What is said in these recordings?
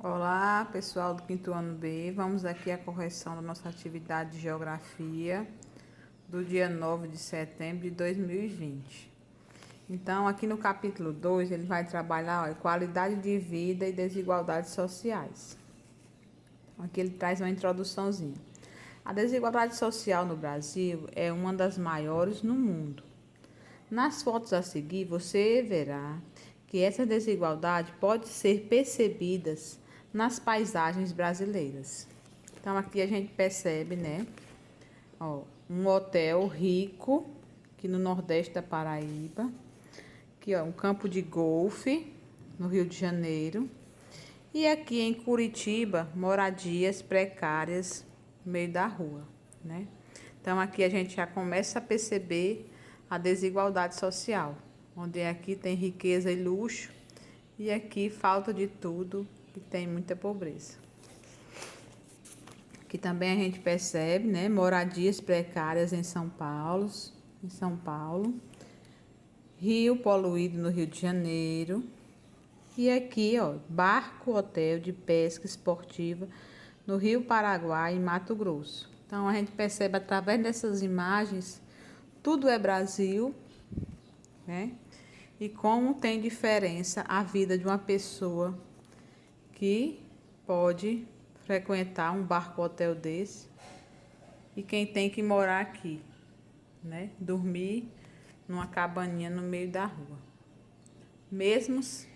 Olá, pessoal do quinto ano B. Vamos aqui a correção da nossa atividade de geografia do dia 9 de setembro de 2020. Então, aqui no capítulo 2, ele vai trabalhar qualidade de vida e desigualdades sociais. Aqui ele traz uma introduçãozinha. A desigualdade social no Brasil é uma das maiores no mundo. Nas fotos a seguir, você verá que essa desigualdade pode ser percebida nas paisagens brasileiras. Então, aqui a gente percebe, né? Ó, um hotel rico, aqui no Nordeste da Paraíba. Aqui, ó, um campo de golfe, no Rio de Janeiro. E aqui em Curitiba, moradias precárias no meio da rua, né? Então, aqui a gente já começa a perceber a desigualdade social, onde aqui tem riqueza e luxo, e aqui falta de tudo e tem muita pobreza. Aqui também a gente percebe, né, moradias precárias em São Paulo, Rio poluído no Rio de Janeiro, e aqui, ó, barco hotel de pesca esportiva no Rio Paraguai, em Mato Grosso. Então a gente percebe através dessas imagens, tudo é Brasil, né? E como tem diferença a vida de uma pessoa que pode frequentar um barco hotel desse e quem tem que morar aqui, né? Dormir numa cabaninha no meio da rua. Mesmos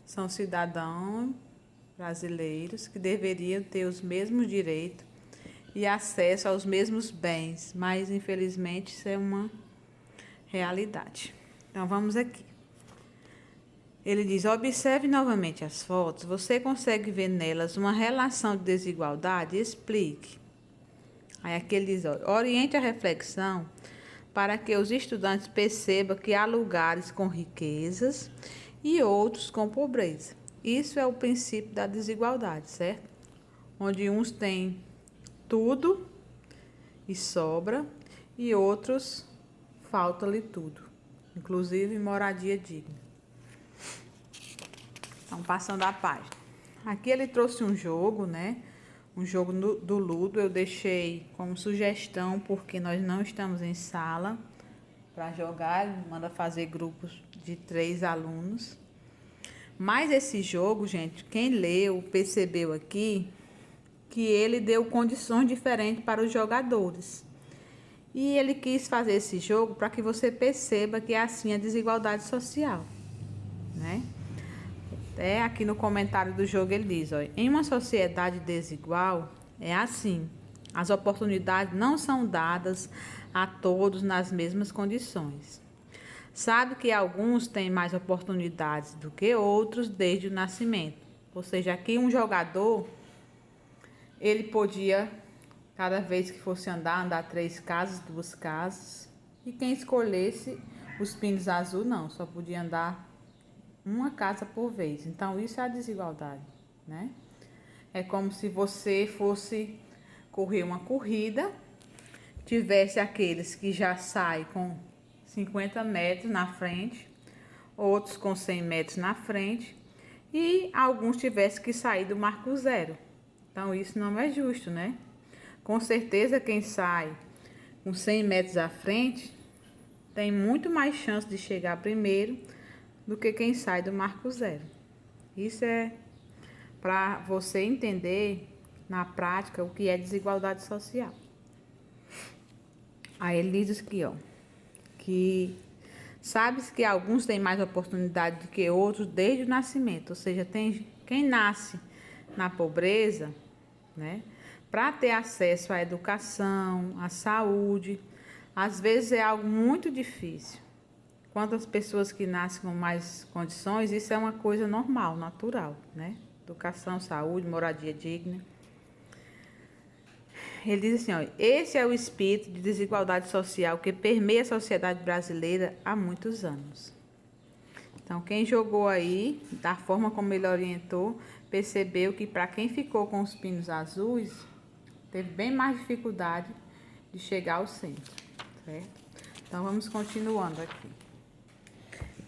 são cidadãos brasileiros que deveriam ter os mesmos direitos e acesso aos mesmos bens, mas infelizmente isso é uma realidade. Então vamos aqui. Ele diz: observe novamente as fotos, você consegue ver nelas uma relação de desigualdade? Explique. Aí aqui ele diz: oriente a reflexão para que os estudantes percebam que há lugares com riquezas e outros com pobreza. Isso é o princípio da desigualdade, certo? Onde uns têm tudo e sobra e outros falta-lhe tudo, inclusive moradia digna. Então, passando a página. Aqui ele trouxe um jogo, né? Um jogo do Ludo. Eu deixei como sugestão porque nós não estamos em sala para jogar. Ele manda fazer grupos de 3 alunos. Mas esse jogo, gente, quem leu, percebeu aqui que ele deu condições diferentes para os jogadores. E ele quis fazer esse jogo para que você perceba que é assim a desigualdade social, né? Aqui no comentário do jogo ele diz, ó, em uma sociedade desigual é assim, as oportunidades não são dadas a todos nas mesmas condições. Sabe que alguns têm mais oportunidades do que outros desde o nascimento. Ou seja, aqui um jogador, ele podia, cada vez que fosse andar 3 casas, 2 casas. E quem escolhesse os pinos azul, não, só podia andar uma casa por vez. Então, isso é a desigualdade, né? É como se você fosse correr uma corrida, tivesse aqueles que já saem com 50 metros na frente, outros com 100 metros na frente, e alguns tivessem que sair do marco zero. Então, isso não é justo, né? Com certeza, quem sai com 100 metros à frente tem muito mais chance de chegar primeiro do que quem sai do marco zero. Isso é para você entender na prática o que é desigualdade social. Aí ele diz aqui, ó, que sabe-se que alguns têm mais oportunidade do que outros desde o nascimento, ou seja, tem quem nasce na pobreza, né, para ter acesso à educação, à saúde, às vezes é algo muito difícil. Quantas pessoas que nascem com mais condições, isso é uma coisa normal, natural, né? Educação, saúde, moradia digna. Ele diz assim, ó, esse é o espírito de desigualdade social que permeia a sociedade brasileira há muitos anos. Então, quem jogou aí, da forma como ele orientou, percebeu que para quem ficou com os pinos azuis, teve bem mais dificuldade de chegar ao centro, certo? Então, vamos continuando aqui.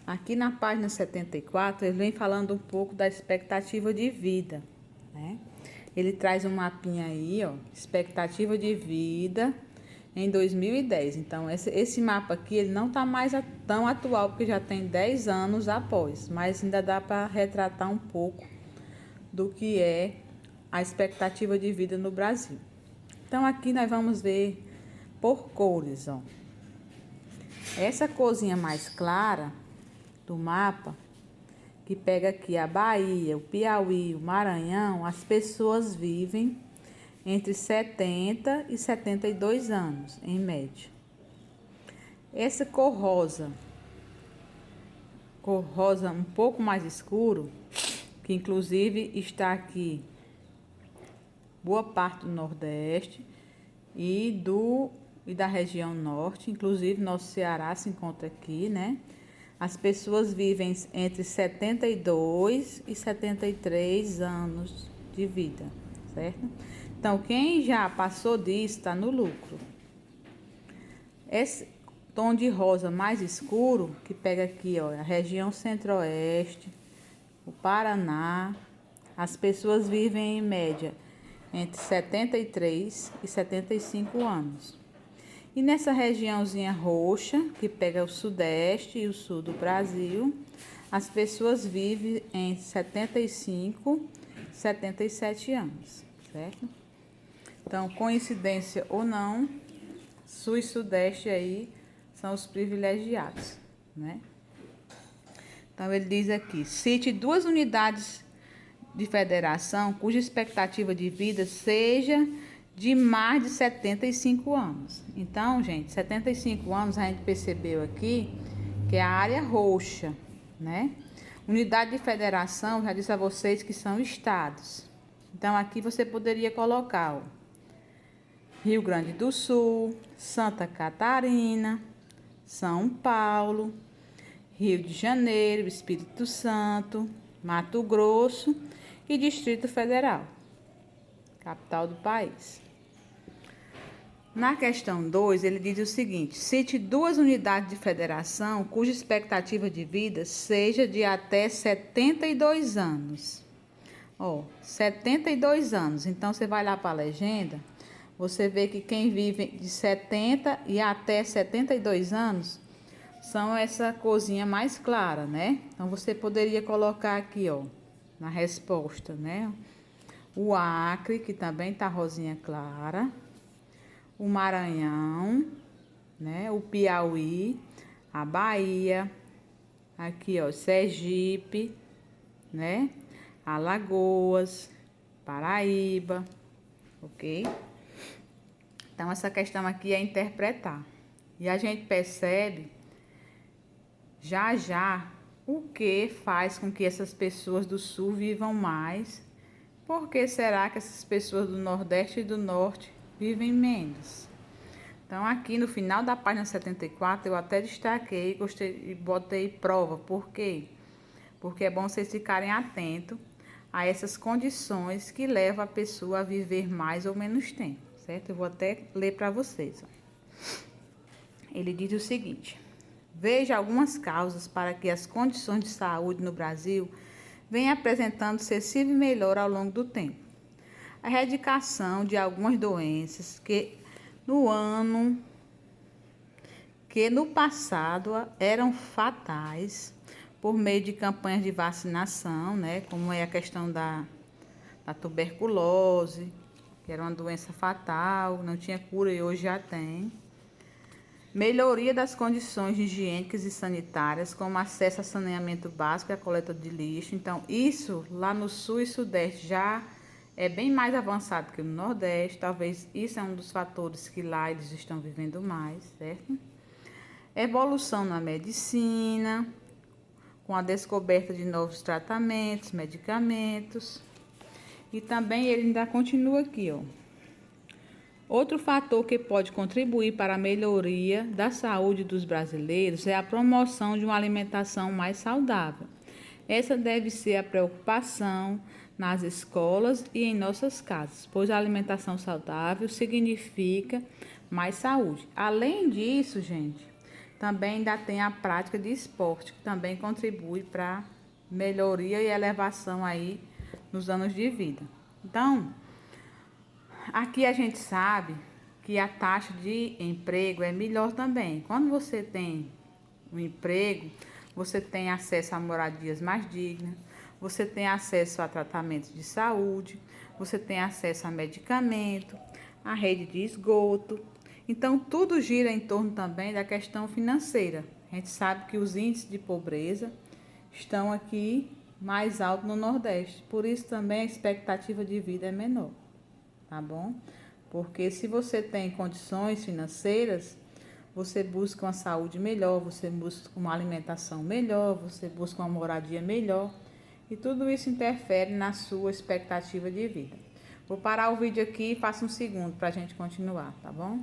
Aqui na página 74, ele vem falando um pouco da expectativa de vida, né? Ele traz um mapinha aí, ó, expectativa de vida em 2010. Então, esse mapa aqui, ele não está mais tão atual, porque já tem 10 anos após, mas ainda dá para retratar um pouco do que é a expectativa de vida no Brasil. Então, aqui nós vamos ver por cores, ó. Essa corzinha mais clara do mapa, que pega aqui a Bahia, o Piauí, o Maranhão, as pessoas vivem entre 70 e 72 anos, em média. Essa cor rosa um pouco mais escuro, que inclusive está aqui boa parte do Nordeste e da região Norte, inclusive nosso Ceará se encontra aqui, né? As pessoas vivem entre 72 e 73 anos de vida, certo? Então, quem já passou disso está no lucro. Esse tom de rosa mais escuro, que pega aqui, ó, a região Centro-Oeste, o Paraná, as pessoas vivem em média entre 73 e 75 anos. E nessa regiãozinha roxa, que pega o Sudeste e o Sul do Brasil, as pessoas vivem entre 75 e 77 anos, certo? Então, coincidência ou não, Sul e Sudeste aí são os privilegiados, né? Então, ele diz aqui, cite 2 unidades de federação cuja expectativa de vida seja de mais de 75 anos. Então, gente, 75 anos a gente percebeu aqui que é a área roxa, né? Unidade de federação, já disse a vocês que são estados. Então, aqui você poderia colocar, ó, Rio Grande do Sul, Santa Catarina, São Paulo, Rio de Janeiro, Espírito Santo, Mato Grosso e Distrito Federal, capital do país. Na questão 2, ele diz o seguinte, cite 2 unidades de federação cuja expectativa de vida seja de até 72 anos. Ó, 72 anos. Então, você vai lá para a legenda, você vê que quem vive de 70 e até 72 anos são essa corzinha mais clara, né? Então, você poderia colocar aqui, ó, na resposta, né? O Acre, que também tá rosinha clara, o Maranhão, né? O Piauí, a Bahia, aqui, ó, Sergipe, né? Alagoas, Paraíba, ok? Então, essa questão aqui é interpretar. E a gente percebe já o que faz com que essas pessoas do Sul vivam mais. Por que será que essas pessoas do Nordeste e do Norte vivem menos? Então, aqui no final da página 74, eu até destaquei, gostei e botei prova. Por quê? Porque é bom vocês ficarem atentos a essas condições que levam a pessoa a viver mais ou menos tempo, certo? Eu vou até ler para vocês. Ele diz o seguinte: veja algumas causas para que as condições de saúde no Brasil venham apresentando sucessiva melhora ao longo do tempo. A erradicação de algumas doenças que no passado eram fatais por meio de campanhas de vacinação, né, como é a questão da tuberculose, que era uma doença fatal, não tinha cura e hoje já tem. Melhoria das condições higiênicas e sanitárias, como acesso a saneamento básico e a coleta de lixo. Então, isso lá no Sul e Sudeste já é bem mais avançado que no Nordeste. Talvez isso é um dos fatores que lá eles estão vivendo mais, certo? Evolução na medicina, com a descoberta de novos tratamentos, medicamentos. E também ele ainda continua aqui, ó. Outro fator que pode contribuir para a melhoria da saúde dos brasileiros é a promoção de uma alimentação mais saudável. Essa deve ser a preocupação nas escolas e em nossas casas, pois a alimentação saudável significa mais saúde. Além disso, gente, também ainda tem a prática de esporte, que também contribui para a melhoria e elevação aí nos anos de vida. Então, aqui a gente sabe que a taxa de emprego é melhor também. Quando você tem um emprego, você tem acesso a moradias mais dignas, você tem acesso a tratamentos de saúde, você tem acesso a medicamento, a rede de esgoto. Então, tudo gira em torno também da questão financeira. A gente sabe que os índices de pobreza estão aqui mais altos no Nordeste. Por isso também a expectativa de vida é menor, tá bom? Porque se você tem condições financeiras, você busca uma saúde melhor, você busca uma alimentação melhor, você busca uma moradia melhor. E tudo isso interfere na sua expectativa de vida. Vou parar o vídeo aqui e faça um segundo para a gente continuar, tá bom?